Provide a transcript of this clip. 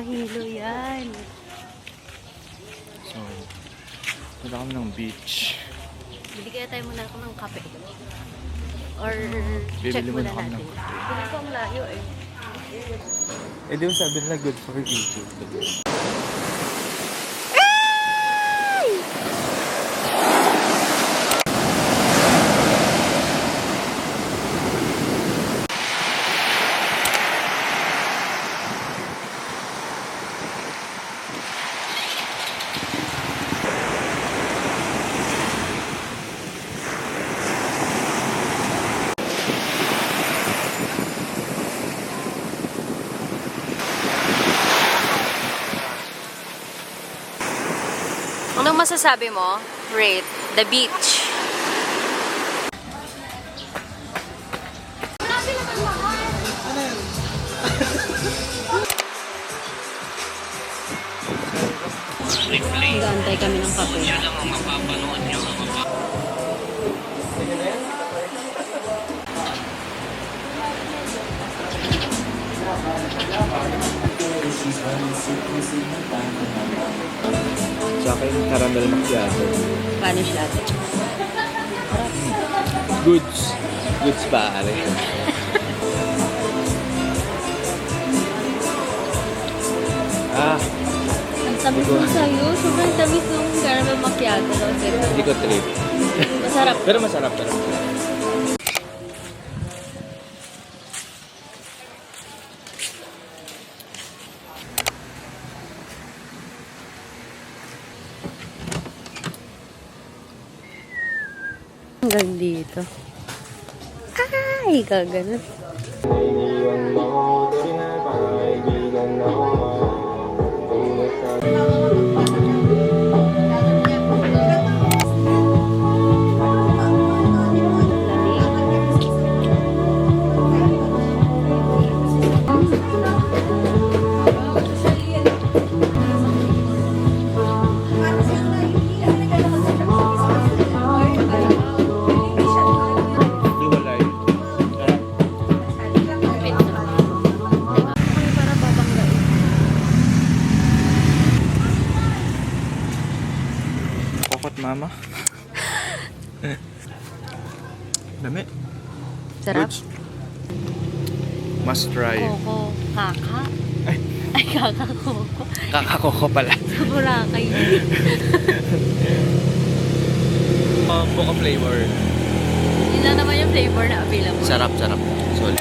Nakahilo yan. So, wala kami ng beach. Bili kaya tayo muna ako ng kape. Or Bibili check muna muna kami natin. ng Bili ko ang layo eh. Eh di ba sabi nila good for YouTube? Anong masasabi mo? Rate the beach. Nag-aantay kami ng kape. Sa akin, caramel macchiato. Paano siya ate? Goods. Goods pare. Ang tamis mo sa'yo. Sobrang tamis ng caramel macchiato. Hindi ko trip. Masarap. Pero masarap. Hanggang dito. Ay, kagano. Mama. Dami. Sarap. Goods. Must try. Koko. Kaka. Ay, kaka koko. Kakakoko pala. Sa Boracay. Buka flavor. Yun lang naman yung flavor na available. Sarap. Solid.